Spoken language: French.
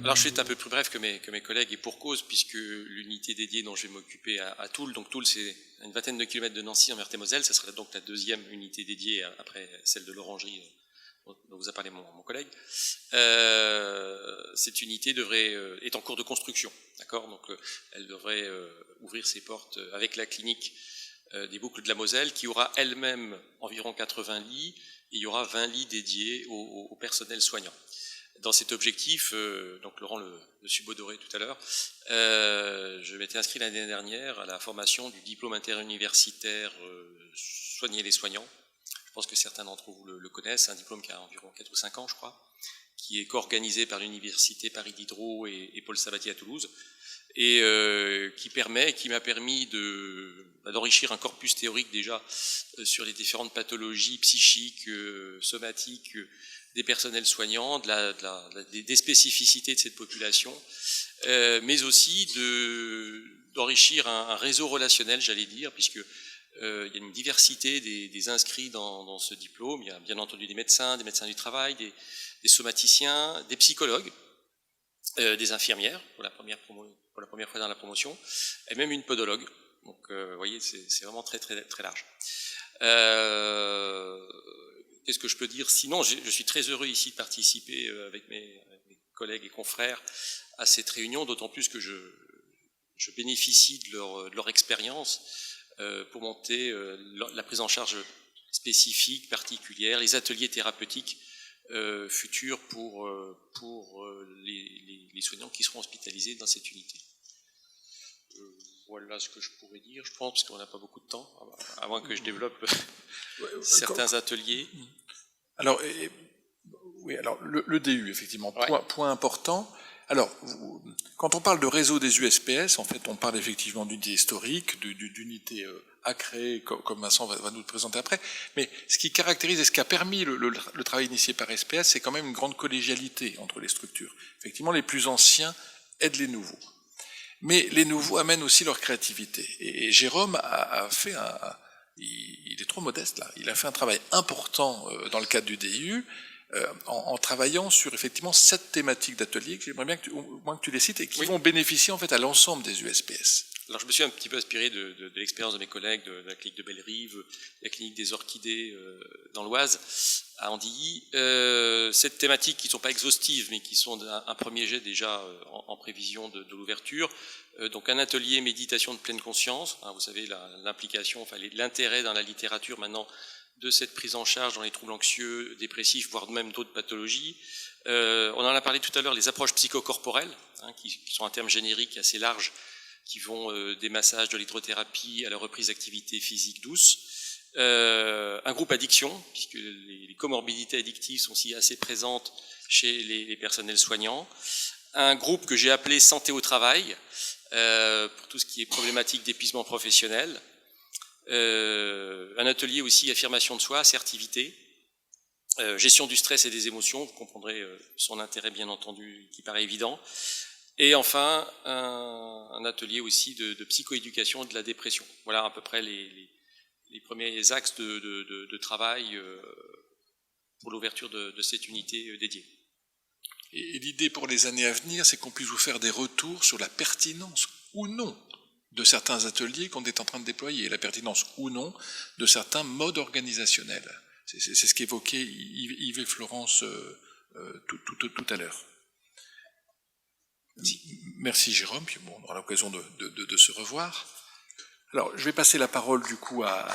Alors je vais être un peu plus bref que mes collègues, et pour cause, puisque l'unité dédiée dont je vais m'occuper à Toul, donc Toul c'est à une vingtaine de kilomètres de Nancy en Meurthe-et-Moselle, ça sera donc la deuxième unité dédiée après celle de l'Orangerie dont vous a parlé mon collègue. Cette unité est en cours de construction, d'accord, donc elle devrait ouvrir ses portes avec la clinique des Boucles de la Moselle, qui aura elle-même environ 80 lits, et il y aura 20 lits dédiés au personnel soignant. Dans cet objectif, donc Laurent le subodoré tout à l'heure, je m'étais inscrit l'année dernière à la formation du diplôme interuniversitaire soigner les soignants. Je pense que certains d'entre vous le connaissent, un diplôme qui a environ 4 ou 5 ans, je crois, qui est co-organisé par l'université Paris Diderot et Paul Sabatier à Toulouse, et qui m'a permis d'enrichir un corpus théorique déjà sur les différentes pathologies psychiques, somatiques, des personnels soignants, des spécificités de cette population, mais aussi d'enrichir un réseau relationnel, j'allais dire, puisque il y a une diversité des inscrits dans ce diplôme. Il y a bien entendu des médecins du travail, des somaticiens, des psychologues, des infirmières pour la première fois dans la promotion, et même une podologue. Donc, vous voyez, c'est vraiment très très très large. Qu'est-ce que je peux dire? Sinon, je suis très heureux ici de participer avec mes collègues et confrères à cette réunion, d'autant plus que je bénéficie de leur expérience pour monter la prise en charge spécifique, particulière, les ateliers thérapeutiques futurs pour les soignants qui seront hospitalisés dans cette unité. Voilà ce que je pourrais dire, je pense, parce qu'on n'a pas beaucoup de temps, à moins que je développe certains ateliers. Alors, oui, alors le DU, effectivement, point important. Alors, quand on parle de réseau des USPS, en fait, on parle effectivement d'unité historique, d'unité à créer, comme Vincent va nous le présenter après. Mais ce qui caractérise et ce qui a permis le travail initié par SPS, c'est quand même une grande collégialité entre les structures. Effectivement, les plus anciens aident les nouveaux. Mais les nouveaux amènent aussi leur créativité. Et Jérôme a fait il est trop modeste là, il a fait un travail important dans le cadre du DU, en travaillant sur effectivement 7 thématiques d'ateliers que j'aimerais bien au moins que tu les cites et qui vont bénéficier en fait à l'ensemble des USPS. Alors je me suis un petit peu inspiré de l'expérience de mes collègues de la clinique de Bellerive, la clinique des Orchidées dans l'Oise, à Andilly. 7 thématiques qui ne sont pas exhaustives, mais qui sont un premier jet déjà en prévision de l'ouverture. Donc un atelier méditation de pleine conscience, hein, vous savez l'implication, enfin l'intérêt dans la littérature maintenant de cette prise en charge dans les troubles anxieux, dépressifs, voire même d'autres pathologies. On en a parlé tout à l'heure, les approches psychocorporelles, hein, qui sont un terme générique assez large, qui vont des massages, de l'hydrothérapie à la reprise d'activité physique douce. Un groupe addiction, puisque les comorbidités addictives sont aussi assez présentes chez les personnels soignants. Un groupe que j'ai appelé santé au travail, pour tout ce qui est problématique d'épuisement professionnel. Un atelier aussi affirmation de soi, assertivité, gestion du stress et des émotions, vous comprendrez son intérêt bien entendu qui paraît évident. Et enfin, un atelier aussi de psychoéducation de la dépression. Voilà à peu près les premiers axes de travail pour l'ouverture de cette unité dédiée. Et l'idée pour les années à venir, c'est qu'on puisse vous faire des retours sur la pertinence ou non de certains ateliers qu'on est en train de déployer, la pertinence ou non de certains modes organisationnels. C'est ce qu'évoquaient Yves et Florence tout à l'heure. Merci Jérôme, puis bon, on aura l'occasion de se revoir. Alors, je vais passer la parole du coup à